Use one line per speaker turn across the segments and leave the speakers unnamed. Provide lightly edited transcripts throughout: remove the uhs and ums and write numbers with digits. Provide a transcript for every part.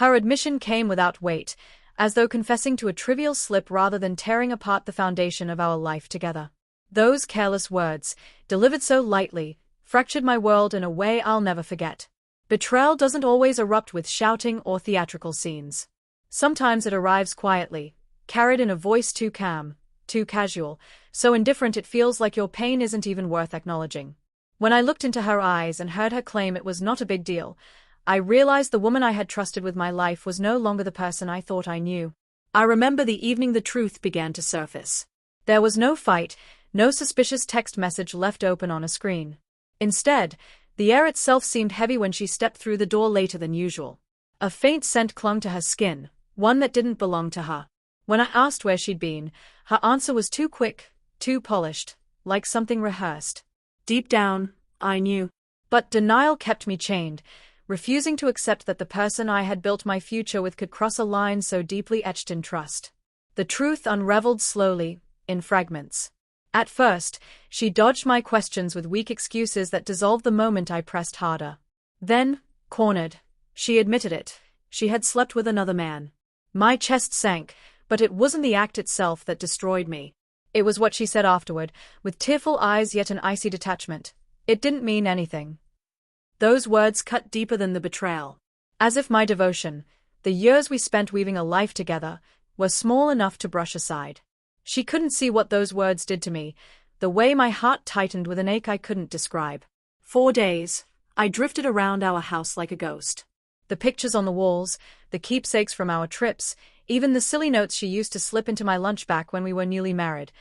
Her admission came without weight, as though confessing to a trivial slip rather than tearing apart the foundation of our life together. Those careless words, delivered so lightly, fractured my world in a way I'll never forget. Betrayal doesn't always erupt with shouting or theatrical scenes. Sometimes it arrives quietly, carried in a voice too calm, too casual, so indifferent it feels like your pain isn't even worth acknowledging. When I looked into her eyes and heard her claim it was not a big deal, I realized the woman I had trusted with my life was no longer the person I thought I knew. I remember the evening the truth began to surface. There was no fight, no suspicious text message left open on a screen. Instead, the air itself seemed heavy when she stepped through the door later than usual. A faint scent clung to her skin, one that didn't belong to her. When I asked where she'd been, her answer was too quick, too polished, like something rehearsed. Deep down, I knew. But denial kept me chained, refusing to accept that the person I had built my future with could cross a line so deeply etched in trust. The truth unraveled slowly, in fragments. At first, she dodged my questions with weak excuses that dissolved the moment I pressed harder. Then, cornered, she admitted it. She had slept with another man. My chest sank, but it wasn't the act itself that destroyed me. It was what she said afterward, with tearful eyes yet an icy detachment. It didn't mean anything. Those words cut deeper than the betrayal. As if my devotion, the years we spent weaving a life together, were small enough to brush aside. She couldn't see what those words did to me, the way my heart tightened with an ache I couldn't describe. 4 days, I drifted around our house like a ghost. The pictures on the walls, the keepsakes from our trips, even the silly notes she used to slip into my lunch bag when we were newly married,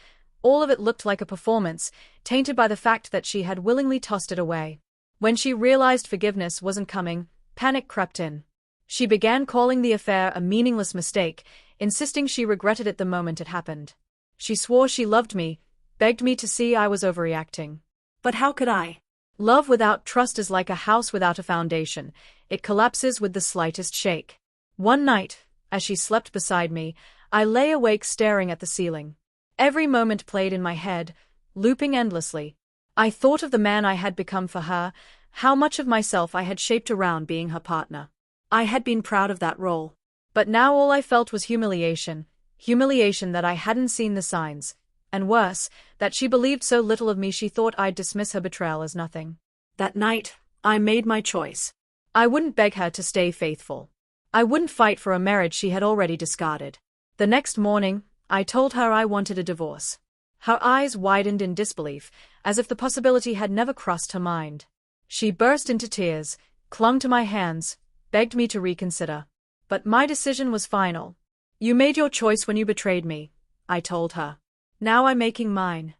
all of it looked like a performance, tainted by the fact that she had willingly tossed it away. When she realized forgiveness wasn't coming, panic crept in. She began calling the affair a meaningless mistake, insisting she regretted it the moment it happened. She swore she loved me, begged me to see I was overreacting. But how could I? Love without trust is like a house without a foundation. It collapses with the slightest shake. One night, as she slept beside me, I lay awake staring at the ceiling. Every moment played in my head, looping endlessly. I thought of the man I had become for her, how much of myself I had shaped around being her partner. I had been proud of that role. But now all I felt was humiliation that I hadn't seen the signs, and worse, that she believed so little of me she thought I'd dismiss her betrayal as nothing. That night, I made my choice. I wouldn't beg her to stay faithful. I wouldn't fight for a marriage she had already discarded. The next morning, I told her I wanted a divorce. Her eyes widened in disbelief, as if the possibility had never crossed her mind. She burst into tears, clung to my hands, begged me to reconsider. But my decision was final. You made your choice when you betrayed me, I told her. Now I'm making mine.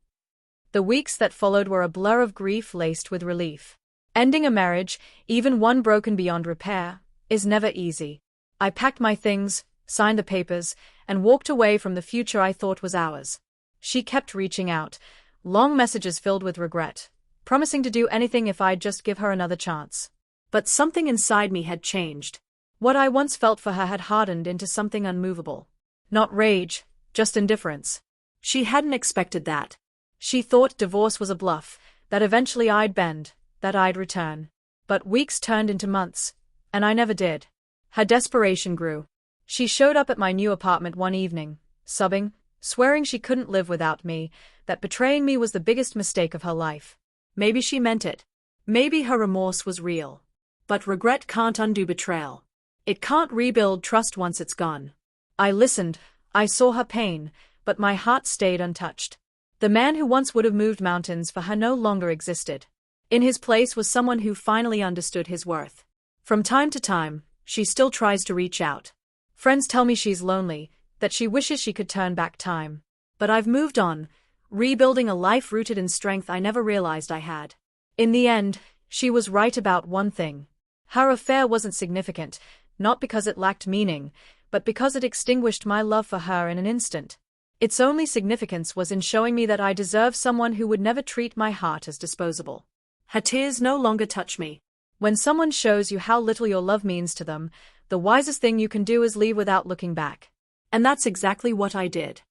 The weeks that followed were a blur of grief laced with relief. Ending a marriage, even one broken beyond repair, is never easy. I packed my things, signed the papers, and walked away from the future I thought was ours. She kept reaching out, long messages filled with regret, promising to do anything if I'd just give her another chance. But something inside me had changed. What I once felt for her had hardened into something unmovable. Not rage, just indifference. She hadn't expected that. She thought divorce was a bluff, that eventually I'd bend, that I'd return. But weeks turned into months, and I never did. Her desperation grew. She showed up at my new apartment one evening, sobbing, swearing she couldn't live without me, that betraying me was the biggest mistake of her life. Maybe she meant it. Maybe her remorse was real. But regret can't undo betrayal. It can't rebuild trust once it's gone. I listened, I saw her pain, but my heart stayed untouched. The man who once would have moved mountains for her no longer existed. In his place was someone who finally understood his worth. From time to time, she still tries to reach out. Friends tell me she's lonely, that she wishes she could turn back time. But I've moved on, rebuilding a life rooted in strength I never realized I had. In the end, she was right about one thing. Her affair wasn't significant, not because it lacked meaning, but because it extinguished my love for her in an instant. Its only significance was in showing me that I deserve someone who would never treat my heart as disposable. Her tears no longer touch me. When someone shows you how little your love means to them, the wisest thing you can do is leave without looking back. And that's exactly what I did.